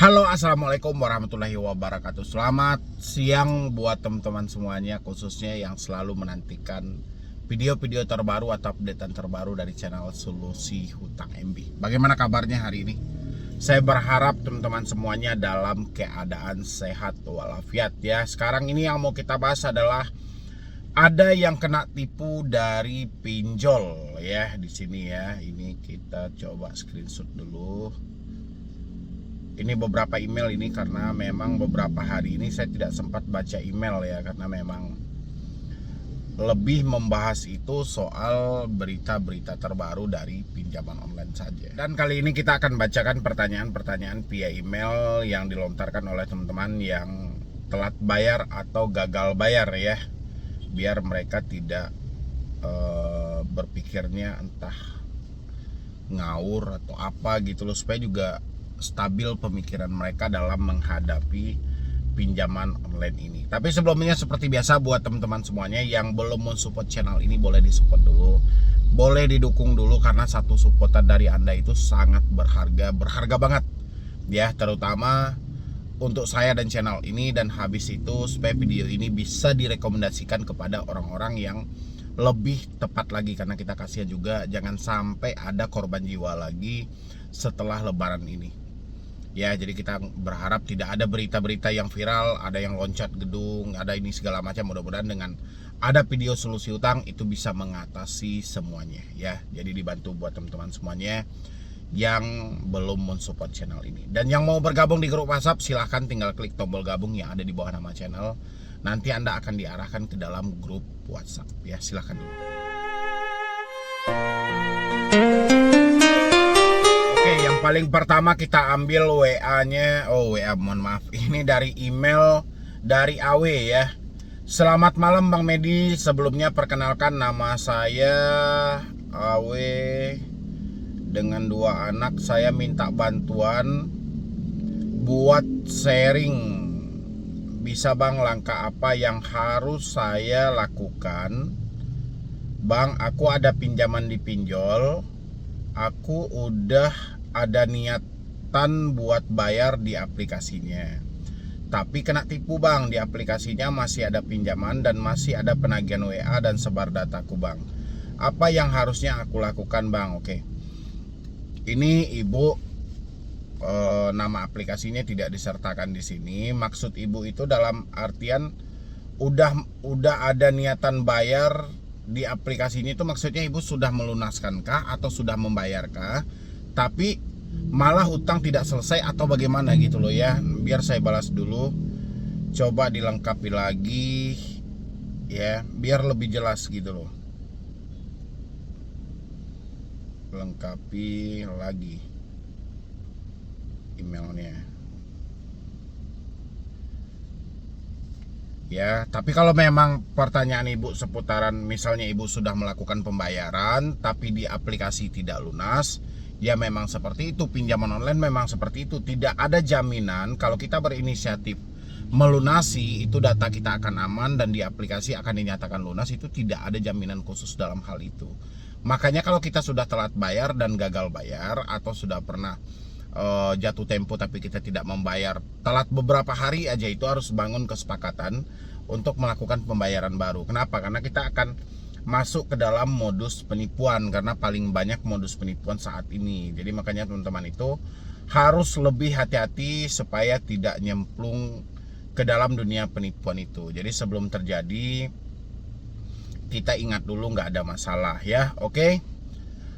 Halo, assalamualaikum warahmatullahi wabarakatuh. Selamat siang buat teman-teman semuanya, khususnya yang selalu menantikan video-video terbaru atau updatean terbaru dari channel Solusi Hutang MB. Bagaimana kabarnya hari ini? Saya berharap teman-teman semuanya dalam keadaan sehat walafiat ya. Sekarang ini yang mau kita bahas adalah ada yang kena tipu dari pinjol ya di sini ya. Ini kita coba screenshot dulu. Ini beberapa email ini karena memang beberapa hari ini saya tidak sempat baca email ya, karena memang lebih membahas itu soal berita-berita terbaru dari pinjaman online saja. Dan kali ini kita akan bacakan pertanyaan-pertanyaan via email yang dilontarkan oleh teman-teman yang telat bayar atau gagal bayar ya, biar mereka tidak berpikirnya entah ngawur atau apa gitu loh, supaya juga stabil pemikiran mereka dalam menghadapi pinjaman online ini. Tapi sebelumnya seperti biasa buat teman-teman semuanya yang belum mensupport channel ini, boleh disupport dulu, boleh didukung dulu, karena satu supportan dari Anda itu sangat berharga banget ya, terutama untuk saya dan channel ini. Dan habis itu supaya video ini bisa direkomendasikan kepada orang-orang yang lebih tepat lagi, karena kita kasihan juga jangan sampai ada korban jiwa lagi setelah lebaran ini ya. Jadi kita berharap tidak ada berita-berita yang viral, ada yang loncat gedung, ada ini segala macam. Mudah-mudahan dengan ada video solusi utang itu bisa mengatasi semuanya ya. Jadi dibantu buat teman-teman semuanya yang belum mensupport channel ini. Dan yang mau bergabung di grup WhatsApp, silahkan tinggal klik tombol gabung yang ada di bawah nama channel. Nanti Anda akan diarahkan ke dalam grup WhatsApp ya. Silahkan dulu. Yang paling pertama kita ambil WA-nya. WA, mohon maaf, ini dari email dari AW ya. Selamat malam Bang Medi, sebelumnya perkenalkan nama saya AW dengan 2 anak. Saya minta bantuan buat sharing. Bisa Bang, langkah apa yang harus saya lakukan? Bang, aku ada pinjaman di pinjol. Aku udah ada niatan buat bayar di aplikasinya, tapi kena tipu Bang. Di aplikasinya masih ada pinjaman dan masih ada penagihan WA dan sebar dataku Bang. Apa yang harusnya aku lakukan Bang? Oke, ini Ibu, nama aplikasinya tidak disertakan di sini. Maksud Ibu itu dalam artian udah ada niatan bayar di aplikasi ini, itu maksudnya Ibu sudah melunaskankah atau sudah membayarkah, tapi malah hutang tidak selesai atau bagaimana gitu loh ya. Biar saya balas dulu, coba dilengkapi lagi ya, biar lebih jelas gitu loh. Lengkapi lagi emailnya ya. Tapi kalau memang pertanyaan Ibu seputaran misalnya Ibu sudah melakukan pembayaran tapi di aplikasi tidak lunas, ya memang seperti itu. Pinjaman online memang seperti itu. Tidak ada jaminan kalau kita berinisiatif melunasi itu data kita akan aman dan di aplikasi akan dinyatakan lunas. Itu tidak ada jaminan khusus dalam hal itu. Makanya kalau kita sudah telat bayar dan gagal bayar, atau sudah pernah jatuh tempo tapi kita tidak membayar, telat beberapa hari aja, itu harus bangun kesepakatan untuk melakukan pembayaran baru. Kenapa? Karena kita akan masuk ke dalam modus penipuan, karena paling banyak modus penipuan saat ini. Jadi makanya teman-teman itu harus lebih hati-hati supaya tidak nyemplung ke dalam dunia penipuan itu. Jadi sebelum terjadi kita ingat dulu nggak ada masalah ya. Oke.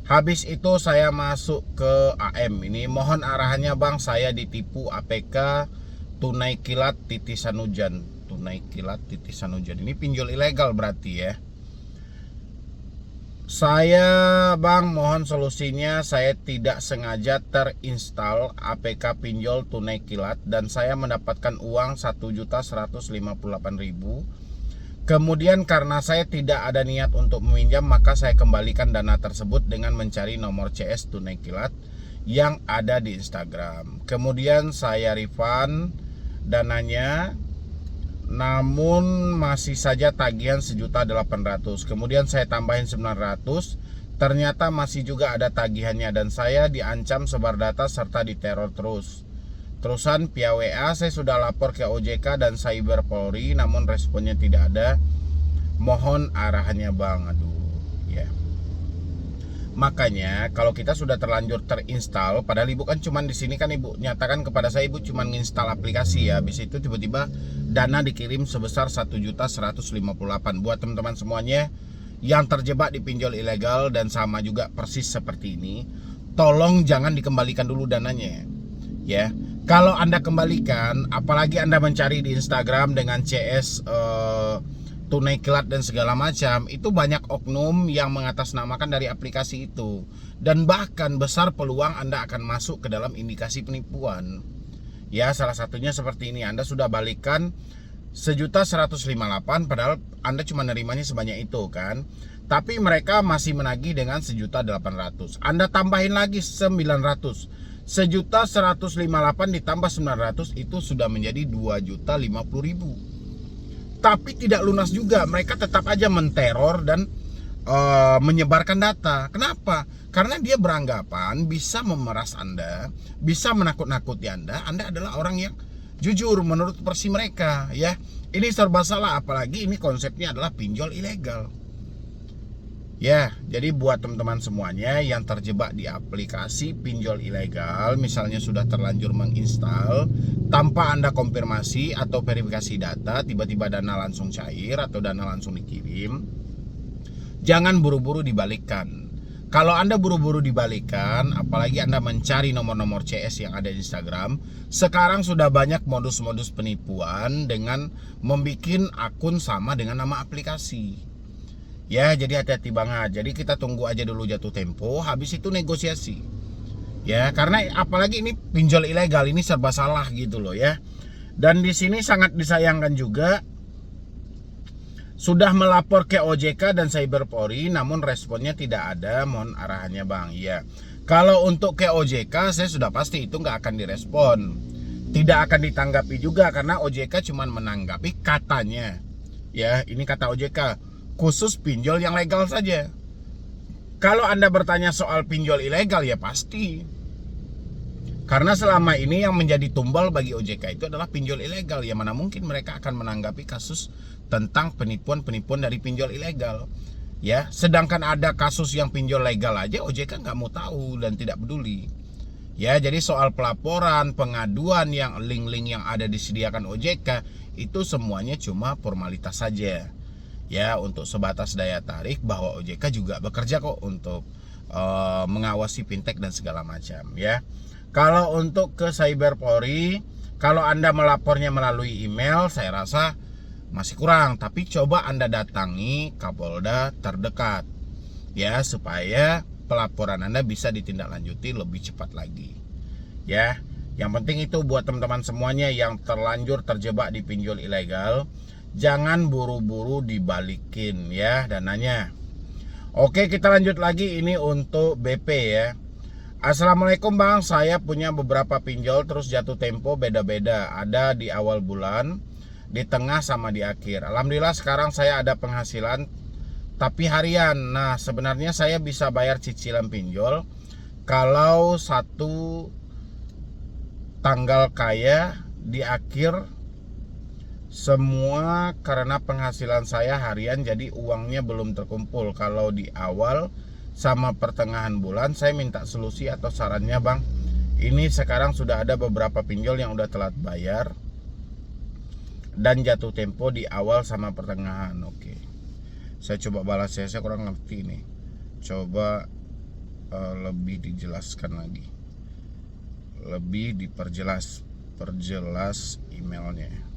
Habis itu saya masuk ke AM. Ini mohon arahannya Bang, saya ditipu APK tunai kilat titisan hujan. Tunai kilat titisan hujan, ini pinjol ilegal berarti ya. Saya Bang mohon solusinya. Saya tidak sengaja terinstall APK pinjol tunai kilat dan saya mendapatkan uang 1.158.000. Kemudian karena saya tidak ada niat untuk meminjam, maka saya kembalikan dana tersebut dengan mencari nomor CS tunai kilat yang ada di Instagram. Kemudian saya refund dananya, namun masih saja tagihan 1.800.000. Kemudian saya tambahin 900, ternyata masih juga ada tagihannya dan saya diancam sebar data serta diteror terus. Terusan via WA, saya sudah lapor ke OJK dan Cyber Polri namun responnya tidak ada. Mohon arahannya bang. Aduh ya. Makanya kalau kita sudah terlanjur terinstall, padahal ibu kan cuman di sini kan ibu nyatakan kepada saya ibu cuman nginstal aplikasi ya. Habis itu tiba-tiba dana dikirim sebesar 1.158.000. Buat teman-teman semuanya yang terjebak di pinjol ilegal dan sama juga persis seperti ini, tolong jangan dikembalikan dulu dananya ya. Kalau Anda kembalikan, apalagi Anda mencari di Instagram dengan CS tunai kilat dan segala macam, itu banyak oknum yang mengatasnamakan dari aplikasi itu, dan bahkan besar peluang Anda akan masuk ke dalam indikasi penipuan ya. Salah satunya seperti ini, Anda sudah balikan 1.158.000 padahal Anda cuma nerimanya sebanyak itu kan, tapi mereka masih menagih dengan 1.800.000. Anda tambahin lagi 900, 1.158 ditambah 900 itu sudah menjadi 2.050.000. Tapi tidak lunas juga, mereka tetap aja menteror dan menyebarkan data. Kenapa? Karena dia beranggapan bisa memeras Anda, bisa menakut-nakuti Anda adalah orang yang jujur menurut versi mereka ya. Ini serba salah, apalagi ini konsepnya adalah pinjol ilegal. Ya, jadi buat teman-teman semuanya yang terjebak di aplikasi pinjol ilegal, misalnya sudah terlanjur menginstal, tanpa Anda konfirmasi atau verifikasi data, tiba-tiba dana langsung cair atau dana langsung dikirim, jangan buru-buru dibalikkan. Kalau Anda buru-buru dibalikkan, apalagi Anda mencari nomor-nomor CS yang ada di Instagram, sekarang sudah banyak modus-modus penipuan dengan membuat akun sama dengan nama aplikasi. Ya, jadi hati-hati banget. Jadi kita tunggu aja dulu jatuh tempo, habis itu negosiasi. Ya, karena apalagi ini pinjol ilegal, ini serba salah gitu loh ya. Dan di sini sangat disayangkan juga, sudah melapor ke OJK dan Cyber Polri namun responnya tidak ada. Mohon arahannya bang. Ya, kalau untuk ke OJK saya sudah pasti itu nggak akan direspon, tidak akan ditanggapi juga, karena OJK cuman menanggapi katanya. Ya, ini kata OJK, khusus pinjol yang legal saja. Kalau Anda bertanya soal pinjol ilegal ya pasti, karena selama ini yang menjadi tumbal bagi OJK itu adalah pinjol ilegal. Ya mana mungkin mereka akan menanggapi kasus tentang penipuan-penipuan dari pinjol ilegal ya. Sedangkan ada kasus yang pinjol legal aja OJK nggak mau tahu dan tidak peduli ya. Jadi soal pelaporan, pengaduan, yang link-link yang ada disediakan OJK itu semuanya cuma formalitas saja ya, untuk sebatas daya tarik bahwa OJK juga bekerja kok untuk mengawasi fintech dan segala macam ya. Kalau untuk ke Cyber Polri, kalau Anda melapornya melalui email saya rasa masih kurang, tapi coba Anda datangi Kapolda terdekat ya, supaya pelaporan Anda bisa ditindaklanjuti lebih cepat lagi ya. Yang penting itu buat teman-teman semuanya yang terlanjur terjebak di pinjol ilegal, jangan buru-buru dibalikin ya dananya. Oke, kita lanjut lagi. Ini untuk BP ya. Assalamualaikum bang, saya punya beberapa pinjol terus jatuh tempo beda-beda. Ada di awal bulan, di tengah sama di akhir. Alhamdulillah sekarang saya ada penghasilan tapi harian. Nah sebenarnya saya bisa bayar cicilan pinjol kalau satu tanggal kaya di akhir semua, karena penghasilan saya harian jadi uangnya belum terkumpul. Kalau di awal sama pertengahan bulan, saya minta solusi atau sarannya bang. Ini sekarang sudah ada beberapa pinjol yang udah telat bayar dan jatuh tempo di awal sama pertengahan. Oke, saya coba balas ya, saya kurang ngerti nih. Coba lebih dijelaskan lagi, lebih diperjelas emailnya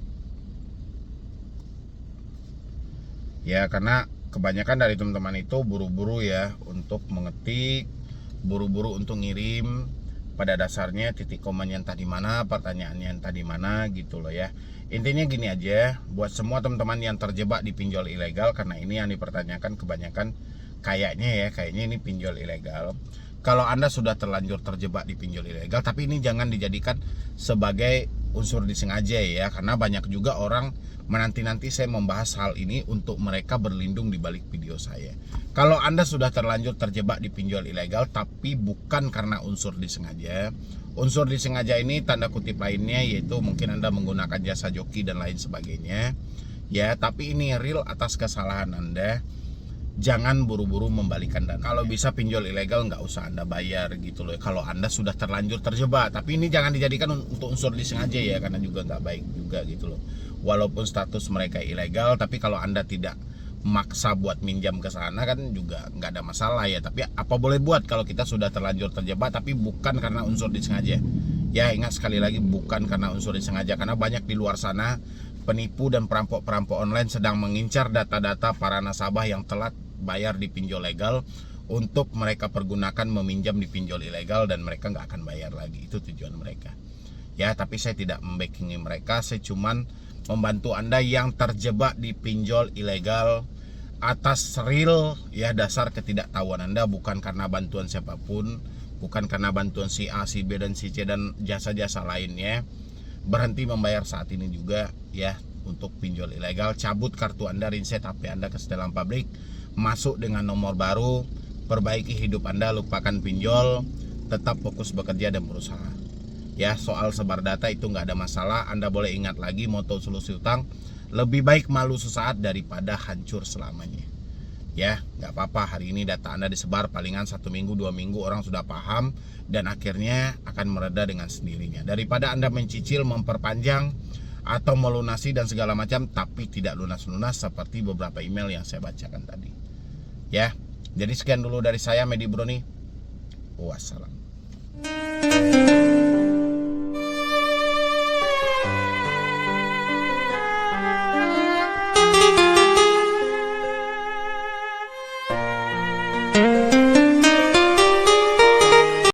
ya, karena kebanyakan dari teman-teman itu buru-buru ya untuk mengetik, buru-buru untuk ngirim. Pada dasarnya titik komanya entah di mana, pertanyaannya entah di mana gitu loh ya. Intinya gini aja, buat semua teman-teman yang terjebak di pinjol ilegal, karena ini yang dipertanyakan kebanyakan kayaknya ini pinjol ilegal. Kalau Anda sudah terlanjur terjebak di pinjol ilegal, tapi ini jangan dijadikan sebagai unsur disengaja ya, karena banyak juga orang menanti-nanti saya membahas hal ini untuk mereka berlindung di balik video saya. Kalau Anda sudah terlanjur terjebak di pinjol ilegal tapi bukan karena unsur disengaja. Unsur disengaja ini tanda kutip lainnya yaitu mungkin Anda menggunakan jasa joki dan lain sebagainya. Ya, tapi ini real atas kesalahan Anda. Jangan buru-buru membalikan dana. Kalau bisa pinjol ilegal nggak usah Anda bayar gitu loh. Kalau Anda sudah terlanjur terjebak, tapi ini jangan dijadikan untuk unsur disengaja ya, karena juga nggak baik juga gitu loh. Walaupun status mereka ilegal, tapi kalau Anda tidak maksa buat minjam ke sana kan juga nggak ada masalah ya. Tapi apa boleh buat kalau kita sudah terlanjur terjebak, tapi bukan karena unsur disengaja. Ya, ingat sekali lagi, bukan karena unsur disengaja, karena banyak di luar sana penipu dan perampok-perampok online sedang mengincar data-data para nasabah yang telat bayar di pinjol legal untuk mereka pergunakan meminjam di pinjol ilegal dan mereka nggak akan bayar lagi. Itu tujuan mereka. Ya, tapi saya tidak membackingi mereka, saya cuman membantu Anda yang terjebak di pinjol ilegal atas real ya dasar ketidaktahuan Anda, bukan karena bantuan siapapun, bukan karena bantuan si A, si B dan si C dan jasa-jasa lainnya. Berhenti membayar saat ini juga ya untuk pinjol ilegal. Cabut kartu Anda, reset HP Anda ke setelan pabrik, masuk dengan nomor baru, perbaiki hidup Anda, lupakan pinjol, tetap fokus bekerja dan berusaha. Ya, soal sebar data itu nggak ada masalah. Anda boleh ingat lagi moto solusi utang, lebih baik malu sesaat daripada hancur selamanya. Ya, nggak apa-apa hari ini data Anda disebar, palingan 1 minggu 2 minggu orang sudah paham dan akhirnya akan mereda dengan sendirinya. Daripada Anda mencicil, memperpanjang atau melunasi dan segala macam tapi tidak lunas-lunas seperti beberapa email yang saya bacakan tadi. Ya, jadi sekian dulu dari saya, Medi Broni. Wassalam.